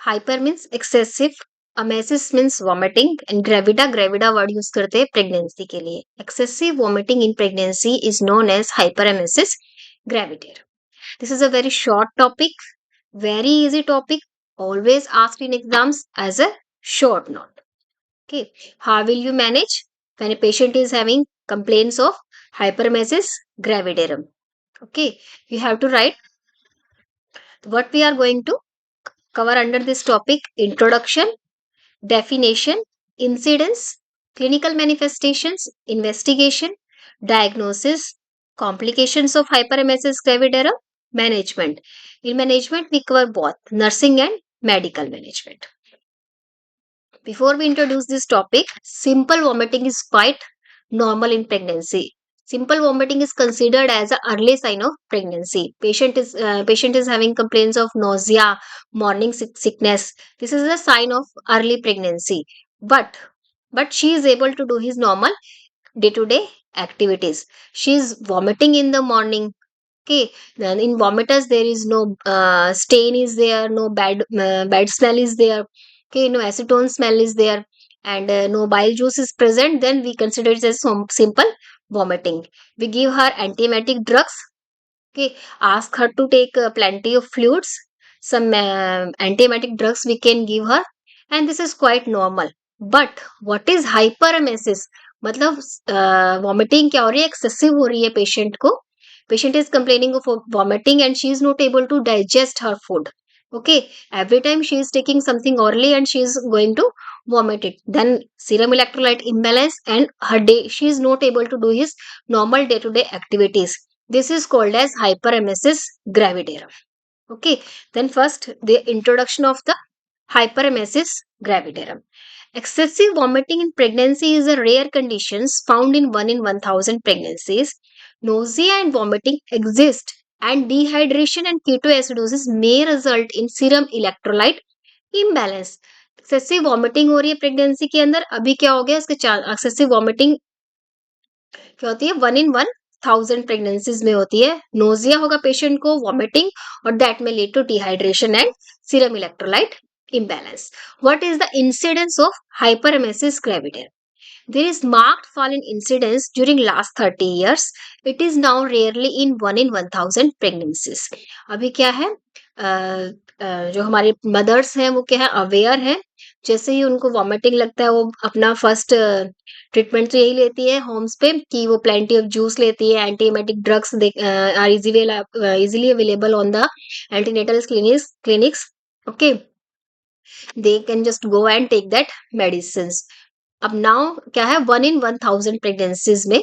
Hyper means excessive, emesis means vomiting and gravida word use करते हैं pregnancy के लिए. Excessive vomiting in pregnancy is known as hyperemesis gravidarum. This is a very short topic, very easy topic, always asked in exams as a short note. Okay, how will you manage when a patient is having complaints of hyperemesis gravidarum? Okay, you have to write what we are going to cover under this topic: introduction, definition, incidence, clinical manifestations, investigation, diagnosis, complications of hyperemesis gravidarum, management. In management, we cover both nursing and medical management. Before we introduce this topic, simple vomiting is quite normal in pregnancy. Simple vomiting is considered as an early sign of pregnancy. Patient is having complaints of nausea, morning sickness. This is a sign of early pregnancy. But she is able to do his normal day to day activities. She is vomiting in the morning. Okay, then in vomiters there is no stain is there, no bad smell is there. Okay, no acetone smell is there, and no bile juice is present. Then we consider it as simple vomiting. We give her antiemetic drugs. Okay, ask her to take plenty of fluids. Some antiemetic drugs we can give her, and this is quite normal. But what is hyperemesis? मतलब vomiting क्या हो रही है, excessive हो रही है patient को. Patient is complaining of vomiting and she is not able to digest her food. Okay, every time she is taking something orally and she is going to vomit it. Then serum electrolyte imbalance and her day she is not able to do his normal day to day activities. This is called as hyperemesis gravidarum. Okay, then first the introduction of the hyperemesis gravidarum. Excessive vomiting in pregnancy is a rare condition found in 1 in 1000 pregnancies. Nausea and vomiting exist, and dehydration and ketoacidosis may result in serum electrolyte imbalance. Excessive vomiting हो रही है pregnancy के अंदर. अभी क्या हो गया, इसके एक्सेसिव वॉमिटिंग क्या होती है, 1 in 1000 प्रेगनेंसीज में होती है. नोजिया होगा पेशेंट को, वॉमिटिंग, और that may lead to dehydration and serum electrolyte imbalance. What is the incidence of hyperemesis gravidarum? There is marked fall in incidence during last 30 years. It is now rarely in 1 in 1000 pregnancies. अभी क्या है, जो हमारे mother's हैं वो क्या है, aware है. जैसे ही उनको वॉमिटिंग लगता है वो अपना फर्स्ट ट्रीटमेंट तो यही लेती है होम्स पे कि वो प्लेंटी ऑफ जूस लेती है. Antiemetic drugs are easily available on the antenatal clinics. Okay, they can just go and take that medicines. अब नाउ क्या है, 1 in 1000 प्रेगनेंसीज में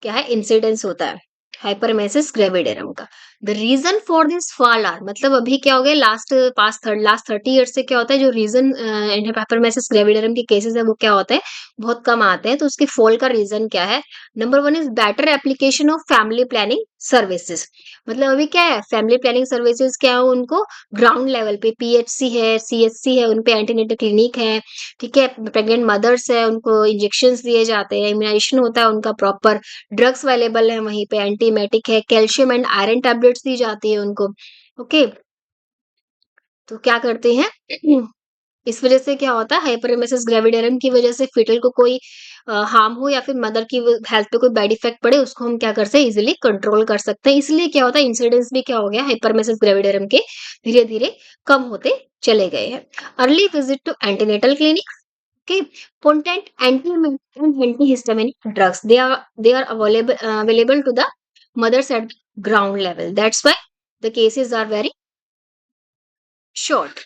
क्या है, इंसिडेंस होता है हाइपरमेसिस ग्रेविडेरम का. The reason for this fall are, मतलब अभी क्या हो गया, लास्ट 30 ईयर्स से क्या होता है, जो रीजन हाइपरमेसिस ग्रेविडेरम के केसेस है वो क्या होते हैं, बहुत कम आते हैं. तो उसकी फॉल का रीजन क्या है? Number 1 is better application of family planning services. मतलब अभी क्या है, फैमिली प्लानिंग सर्विसेज क्या है, उनको ग्राउंड लेवल पे पीएचसी है, सीएचसी है, उन पे एंटीनेटल क्लिनिक है. ठीक है, प्रेग्नेंट मदर्स है, उनको इंजेक्शन दिए जाते हैं, इम्यूनाइजेशन होता है उनका प्रॉपर, ड्रग्स अवेलेबल है वहीं पे, एंटीमेटिक है, कैल्शियम एंड आयरन टैबलेट्स दी जाती है उनको. ओके, तो क्या करते हैं इस वजह से क्या होता है, हाइपरेमेसिस ग्रेविडेरम की वजह से फिटल को कोई हार्म हो या फिर मदर की हेल्थ पे कोई बैड इफेक्ट पड़े, उसको हम क्या कर सकते हैं, इजिली कंट्रोल कर सकते हैं. इसलिए क्या होता है, इंसिडेंस भी क्या हो गया, हाइपरमेसिस ग्रेविडेरम के धीरे धीरे कम होते चले गए हैं. Early visit to antenatal clinic. Okay, potent anti-emetic and antihistaminic drugs. They are available to the mothers at ground level. That's why the cases are very short.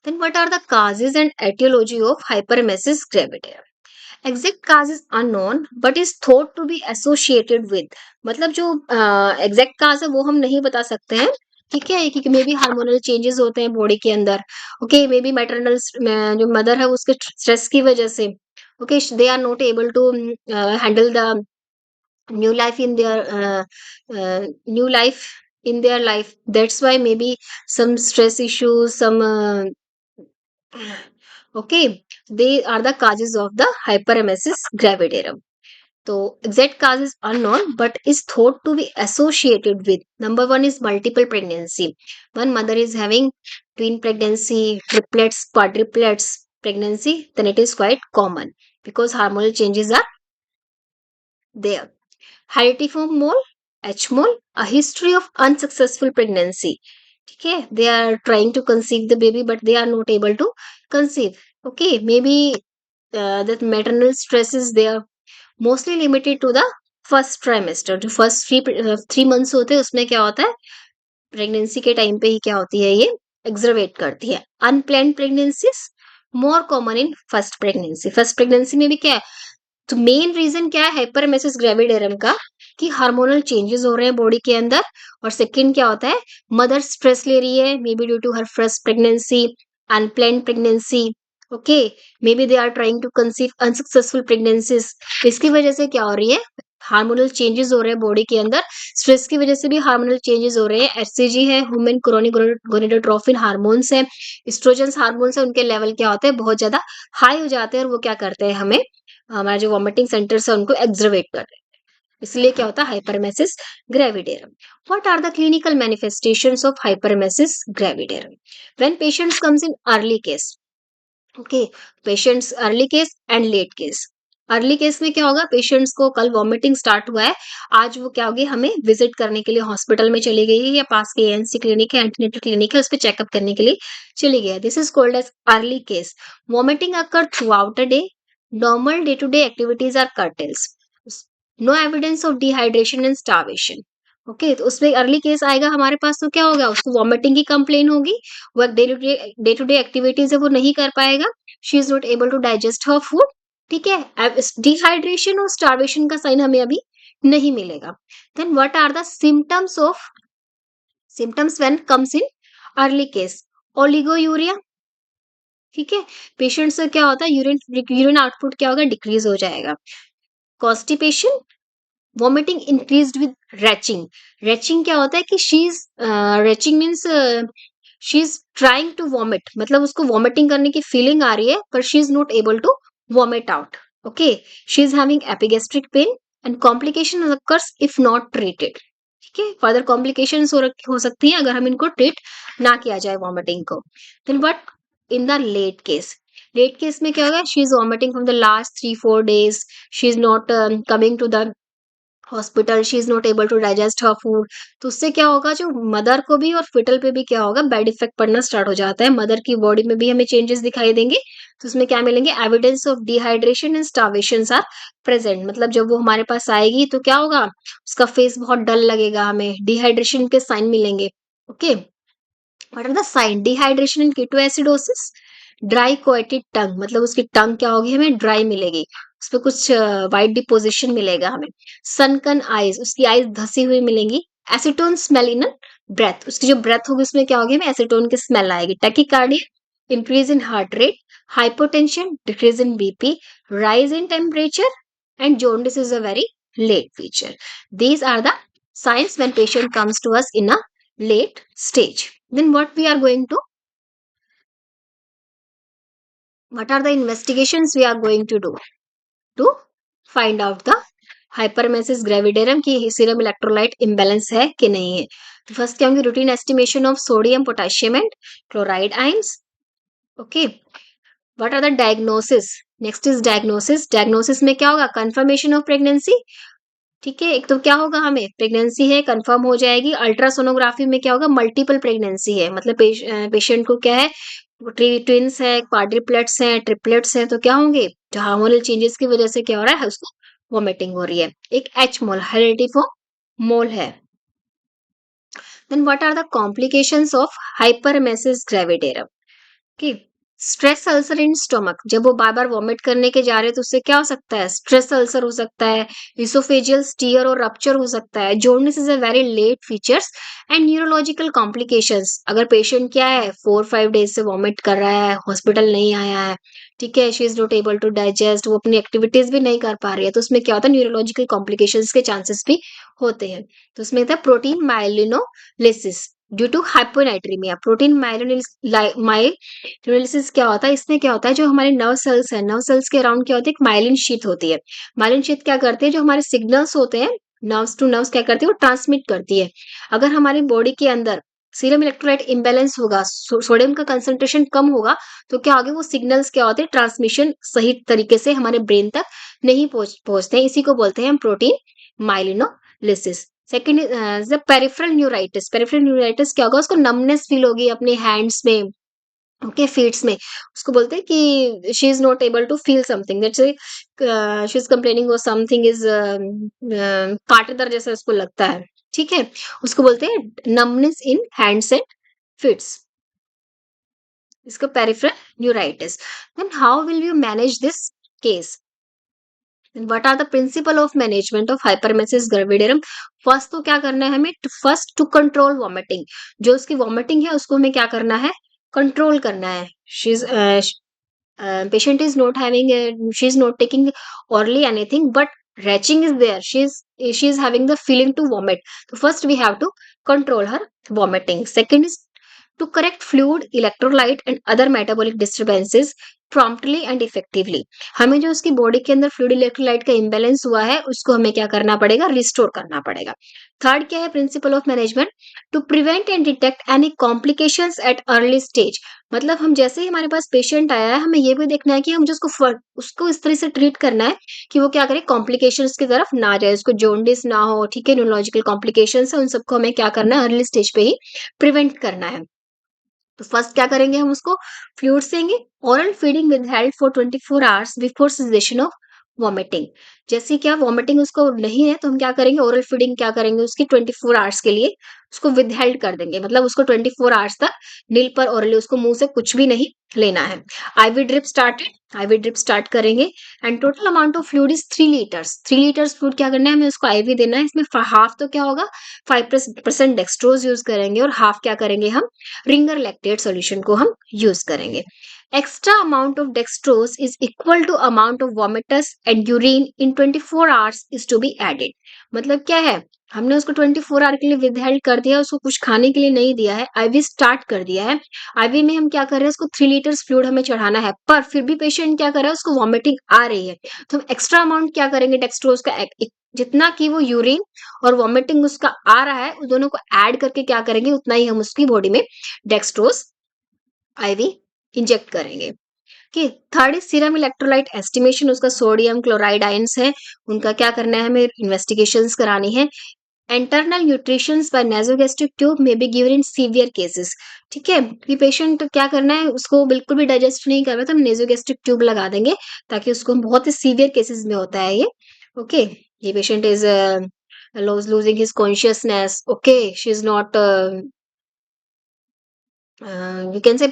Then what are the causes and etiology of hyperemesis gravidarum? Exact cause is unknown but is thought to be associated with. मतलब जो exact काज है वो हम नहीं बता सकते हैं. ठीक है, क्योंकि मे बी हार्मोनल चेंजेस होते हैं बॉडी के अंदर. ओके, मे बी मैटरनल जो मदर है उसके स्ट्रेस की वजह से, okay, they are not able to handle the new life in their new life in their life. That's why maybe some stress issues, some okay, they are the causes of the hyperemesis gravidarum. तो exact cause is unknown but is thought to be associated with number one is multiple pregnancy. One mother is having twin pregnancy, triplets, quadruplets pregnancy, then it is quite common because hormonal changes are there. Heritiform mole, H mole, a history of unsuccessful pregnancy. Okay, they are trying to conceive the baby but they are not able to conceive. Okay, maybe that maternal stress is there, mostly limited to the first trimester. जो first 3 months होते हैं उसमें क्या होता है, pregnancy के time पे ही क्या होती है, ये एग्जर्वेट करती है। Unplanned pregnancies more common in first pregnancy. First pregnancy में भी क्या है, तो मेन रीजन क्या है हाइपरमेसिस ग्रेविडेरम का, कि हार्मोनल चेंजेस हो रहे हैं बॉडी के अंदर। और सेकंड क्या होता है, मदर स्ट्रेस ले रही है, may be due to her first pregnancy, unplanned pregnancy. Okay, may be they are trying to conceive unsuccessful pregnancies. इसकी वजह से क्या हो रही है, हार्मोनल चेंजेस हो रहे हैं बॉडी के अंदर। स्ट्रेस की वजह से भी हार्मोनल चेंजेस हो रहे हैं। एचसीजी है, ह्यूमन क्रोनिक गोनेडोट्रोफिन हार्मोन्स है, एस्ट्रोजन हार्मोन्स है, उनके लेवल क्या होते हैं, बहुत ज्यादा हाई हो जाते हैं और वो क्या करते हैं, हमें हमारा जो वॉमिटिंग सेंटर्स है उनको एग्जर्वेट कर रहे हैं। इसलिए क्या होता है hyperemesis gravidarum. What are the clinical manifestations of hyperemesis gravidarum? When patients comes in early case, okay, patients early case and late case. Early case में क्या होगा, पेशेंट्स को कल वॉमिटिंग स्टार्ट हुआ है, आज वो क्या होगी, हमें विजिट करने के लिए हॉस्पिटल में चली गई है या पास के एएनसी क्लिनिक है, एंटीनेटल क्लिनिक है, उस पर चेकअप करने के लिए चली गई है। This is called as early case. Vomiting occur throughout a day, normal day to day activities are curtails, no evidence of dehydration and starvation. Okay, तो उसमें अर्ली केस आएगा हमारे पास, तो क्या होगा, उसको वॉमिटिंग की कंप्लेन होगी, वो डे टू डे एक्टिविटीज है वो नहीं कर पाएगा, she is not able to digest her food. ठीक है, डिहाइड्रेशन और स्टार्वेशन का साइन हमें अभी नहीं मिलेगा। Then what are the symptoms when comes in early case? Oliguria. ठीक है, पेशेंट से क्या होता है, यूरिन आउटपुट क्या होगा, डिक्रीज हो जाएगा। Constipation, vomiting increased with retching. Retching क्या होता है कि retching means she is trying to vomit, मतलब उसको वॉमिटिंग करने की फीलिंग आ रही है पर she is not able to vomit out. Okay, she is having epigastric pain and complication occurs if not treated. ठीक है, फर्दर कॉम्प्लिकेशन हो सकती है अगर हम इनको ट्रीट ना किया जाए वॉमिटिंग को। Then what in the late case? Late case में क्या होगा, she is vomiting from the last 3-4 days, she is not coming to the hospital, she is not able to digest her food. तो उससे क्या होगा, जो mother को भी और फिटल पे भी क्या होगा, बैड इफेक्ट पड़ना स्टार्ट हो जाता है। मदर की बॉडी में भी हमें चेंजेस दिखाई देंगे। तो उसमें क्या मिलेंगे, evidence of dehydration and starvation are present. मतलब जब वो हमारे पास आएगी तो क्या होगा, उसका फेस बहुत डल लगेगा, हमें डिहाइड्रेशन के साइन मिलेंगे। Okay, what are the sign? Dehydration and ketoacidosis, dry coated tongue, मतलब उसकी टंग क्या होगी, हमें ड्राई मिलेगी, उस पर कुछ वाइट डिपोजिशन मिलेगा हमें। सनकन आईज, उसकी आईज धसी हुई मिलेंगी। एसीटोन स्मेल इन ब्रेथ, उसकी जो ब्रेथ होगी उसमें क्या होगी, हमें एसीटोन की स्मेल आएगी। Tachycardia, increase in heart rate, hypotension, decrease in BP, rise in temperature and jaundice is a very late feature. These are the signs when patient comes to us in a late stage. Then what we are going to, what are the investigations we are going to find out the hyperemesis gravidarum की serum electrolyte imbalance है कि नहीं है। तो first क्या होंगे, routine estimation of sodium, potassium and chloride ions. Okay, what are the diagnosis? Next is diagnosis. Diagnosis में क्या होगा, कंफर्मेशन ऑफ प्रेगनेंसी। ठीक है, एक तो क्या होगा, हमें प्रेगनेंसी है कंफर्म हो जाएगी। अल्ट्रासोनोग्राफी में क्या होगा, मल्टीपल प्रेगनेंसी है, मतलब पेशेंट को क्या है, ट्विंस है, क्वाड्रिप्लेट्स हैं, ट्रिपलेट्स हैं, तो क्या होंगे, जो हार्मोनल चेंजेस की वजह से क्या हो रहा है, उसको वॉमिटिंग हो रही है। एक एच मोल, हेरेडिफॉर्म मोल है। Then what are the complications of hyperemesis gravidarum? कि स्ट्रेस अल्सर इन स्टोमक, जब वो बार बार वॉमिट करने के जा रहे हैं तो उससे क्या हो सकता है, स्ट्रेस अल्सर हो सकता है, इसोफेजियल स्टीयर और रप्चर हो सकता है। Jaundice is a very late features and neurological complications. अगर पेशेंट क्या है 4-5 days से वॉमिट कर रहा है, हॉस्पिटल नहीं आया है, ठीक है, she is not able to digest, वो अपनी एक्टिविटीज भी नहीं कर पा रही है, तो उसमें क्या होता है, न्यूरोलॉजिकल कॉम्प्लिकेशंस के चांसेस भी होते हैं। तो उसमें होता है protein myelinolysis, due to hyponatremia. Protein myelin क्या होता है, इसमें क्या होता है, जो हमारे नर्व सेल्स है, नर्व सेल्स के अराउंड क्या होती है, एक माइलिन शीथ होती है। माइलिन शीथ क्या करती है, जो हमारे सिग्नल्स होते हैं नर्व्स टू नर्व्स क्या करती है, वो ट्रांसमिट करती है। अगर हमारी बॉडी के अंदर सीरम इलेक्ट्रोलाइट इम्बेलेंस होगा, सोडियम का कंसंट्रेशन कम होगा, तो क्या होगा, वो सिग्नल्स क्या होते हैं, ट्रांसमिशन सही तरीके से हमारे ब्रेन तक नहीं पहुंचते हैं। इसी को बोलते हैं हम protein myelinolysis. Second is the peripheral neuritis. Peripheral neuritis क्या होगा, उसको नमनेस फील होगी अपने हैंड्स में, ओके, फीट्स में। उसको बोलते हैं कि she is not able to feel something, that's she is complaining और समथिंग इज कांटेदार जैसा उसको लगता है, ठीक है। उसको बोलते हैं numbness in hands and feets, इसको peripheral neuritis. Then how will you manage this case? What are the principle of management of hyperemesis gravidarum? First तो क्या करना है हमें, फर्स्ट टू कंट्रोल वॉमिटिंग। जो उसकी वॉमिटिंग है उसको हमें क्या करना है, कंट्रोल करना है। She is patient is not having she is not taking orally anything, but retching is there, she is having the feeling to vomit. So first we have to control her vomiting. Second is to correct fluid electrolyte and other metabolic disturbances promptly and effectively. हमें जो उसकी body के अंदर fluid electrolyte का imbalance हुआ है उसको हमें क्या करना पड़ेगा, रिस्टोर करना पड़ेगा। थर्ड क्या है principle of management, to prevent and detect any complications at early stage. मतलब हम जैसे ही हमारे पास पेशेंट आया है, हमें ये भी देखना है कि हम जो उसको इस तरह से ट्रीट करना है कि वो क्या करे, कॉम्प्लिकेशंस की तरफ ना जाए, उसको जोंडिस ना हो, ठीक है, न्यूरोलॉजिकल कॉम्प्लिकेशंस है उन सबको हमें क्या करना है, अर्ली स्टेज पे ही प्रिवेंट करना है। तो फर्स्ट क्या करेंगे, हम उसको फ्लूइड्स देंगे। Oral feeding with held for 24 hours before cessation of vomiting. जैसे क्या वॉमिटिंग उसको नहीं है तो हम क्या करेंगे, ओरल फीडिंग क्या करेंगे उसकी 24 आवर्स के लिए उसको विद हेल्ड कर देंगे। मतलब उसको 24 आवर्स तक नील पर ओरली उसको मुंह से कुछ भी नहीं लेना है। IV drip started, IV drip start करेंगे and total amount of fluid is 3 litres. 3 litres fluid क्या करना है, हमें उसको आईवी देना है। इसमें हाफ तो क्या होगा, 5% डेक्सट्रोज यूज करेंगे और हाफ क्या करेंगे, हम रिंगर लैक्टेट सॉल्यूशन को हम यूज करेंगे। Extra amount of dextrose is equal to amount of vomitus and urine in 24 hours is to be added. मतलब क्या है, हमने उसको 24 आवर के लिए विदहेल्ड कर दिया, उसको कुछ खाने के लिए नहीं दिया है, आईवी स्टार्ट कर दिया है। आईवी में हम क्या कर रहे हैं, उसको 3 लीटर्स फ्लूइड हमें चढ़ाना है, पर फिर भी पेशेंट क्या कर रहा है, उसको वॉमिटिंग आ रही है, तो हम एक्स्ट्रा अमाउंट क्या करेंगे डेक्सट्रोज का, जितना कि वो यूरिन और वॉमिटिंग उसका आ रहा है, उस दोनों को ऐड करके क्या करेंगे, उतना ही हम उसकी बॉडी में डेक्सट्रोज आईवी इंजेक्ट करेंगे। कि third is serum electrolyte estimation, उसका सोडियम क्लोराइड आयंस है, उनका क्या करना है, हमें इन्वेस्टिगेशंस करानी है। Internal nutrition by nasogastric tube में be given in severe cases. ठीक है, कि पेशेंट क्या करना है, उसको बिल्कुल भी डाइजेस्ट नहीं कर रहा तो हम नेजोगैस्ट्रिक ट्यूब लगा देंगे, ताकि उसको बहुत ही सीवियर केसेस में होता है ये। ओके, ये patient is losing his consciousness, okay, she is not you can say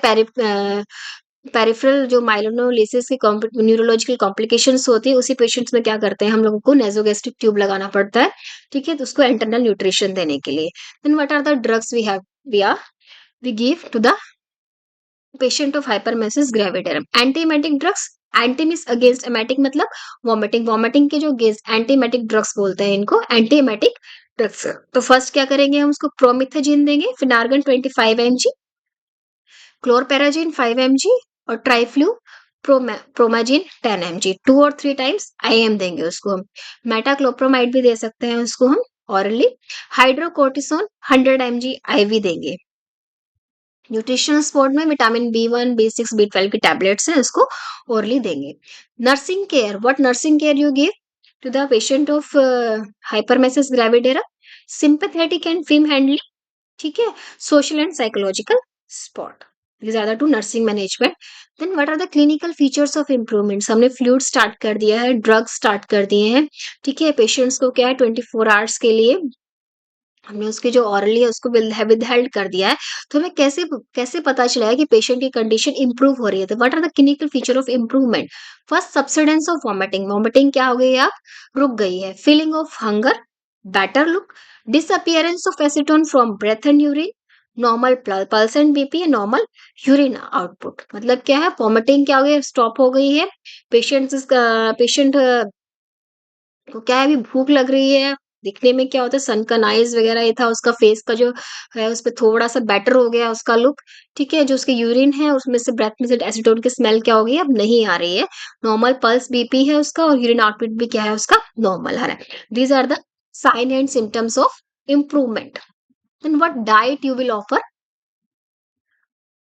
peripheral जो माइलोनोलिसिस की न्यूरोलॉजिकल कॉम्प्लिकेशंस होती है, उसी पेशेंट्स में क्या करते हैं, हम लोगों को नेजोगैस्ट्रिक ट्यूब लगाना पड़ता है, ठीक है, तो उसको इंटरनल न्यूट्रिशन देने के लिए। Then what are the drugs we give to the patient of hyperemesis gravidarum? Antiemetic drugs. Anti means against, emetic मतलब वॉमिटिंग, वॉमिटिंग के जो अगेंस्ट एंटीमेटिक ड्रग्स बोलते हैं इनको, एंटीमेटिक ड्रग्स। तो फर्स्ट क्या करेंगे, हम उसको प्रोमिथाजीन देंगे, फिनार्गन 25 mg, क्लोरपेराजिन 5 mg और ट्राइफ्लू प्रोमाजिन 10 mg, 2 और 3 टाइम्स IM देंगे उसको हम। मेटाक्लोप्रोमाइड भी दे सकते हैं उसको हम ऑरली। हाइड्रोकोर्टिसोन 100 mg IV देंगे। न्यूट्रिशनल सपोर्ट में विटामिन B1 B6 B12 की टैबलेट्स हैं, इसको ओरली देंगे। Nursing care, what nursing care you give to the patient of hyperemesis gravidarum? Sympathetic and firm handling, ठीक है, social and psychological support, these are the two nursing management. Then what are the clinical features of improvements? हमने fluid start कर दिया है, drug start कर दिए हैं, ठीक है, पेशेंट्स को क्या है 24 आवर्स के लिए हमने उसकी जो ऑरली है उसको विदहेल्ड कर दिया है। तो हमें कैसे कैसे पता चला है कि पेशेंट की कंडीशन इंप्रूव हो रही है? तो what are the clinical feature of improvement? First, subsidence of vomiting, vomiting क्या हो गई है, आप रुक गई है। Feeling of hunger, better look, disappearance of acetone from breath and urine, normal pulse and BP, normal urine output. मतलब क्या है, वॉमिटिंग क्या हो गई, स्टॉप हो गई है। पेशेंट को क्या है, अभी भूख लग रही है, दिखने में क्या होता है, सन का नाइज वगैरह ये था, उसका फेस का जो है उस पे थोड़ा सा बेटर हो गया उसका लुक। ठीक है, जो उसके यूरिन है उसमें से ब्रेथ में से एसीटोन की स्मेल क्या हो गई, अब नहीं आ रही है। नॉर्मल पल्स बीपी है उसका, और यूरिन आउटपुट भी क्या है उसका, नॉर्मल आ रहा है। These are the sign and symptoms of improvement. And what diet you will offer?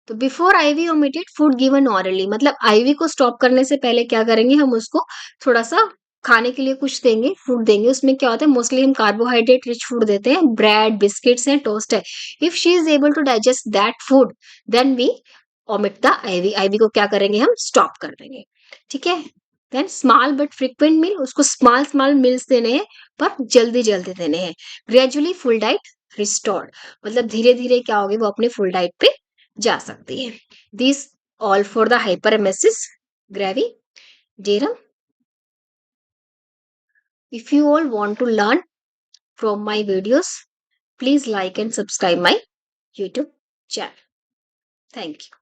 तो before IV omitted food given orally, मतलब आईवी को स्टॉप करने से पहले क्या करेंगे, हम उसको थोड़ा सा खाने के लिए कुछ देंगे, फूड देंगे। उसमें क्या होता है, मोस्टली हम कार्बोहाइड्रेट रिच फूड देते हैं, ब्रेड बिस्किट्स हैं, टोस्ट है। If she is able to digest that food, then we omit the IV. IV को क्या करेंगे, हम स्टॉप कर देंगे। ठीक है। देन स्मॉल बट फ्रिक्वेंट मील, उसको स्मॉल स्मॉल मील्स देने हैं, पर जल्दी जल्दी देने हैं। ग्रेजुअली फुल डाइट रिस्टोर्ड, मतलब धीरे धीरे क्या होगी, वो अपने फुल डाइट पे जा सकती है। This all for the hyperemesis gravidarum. If you all want to learn from my videos, please like and subscribe my YouTube channel. Thank you.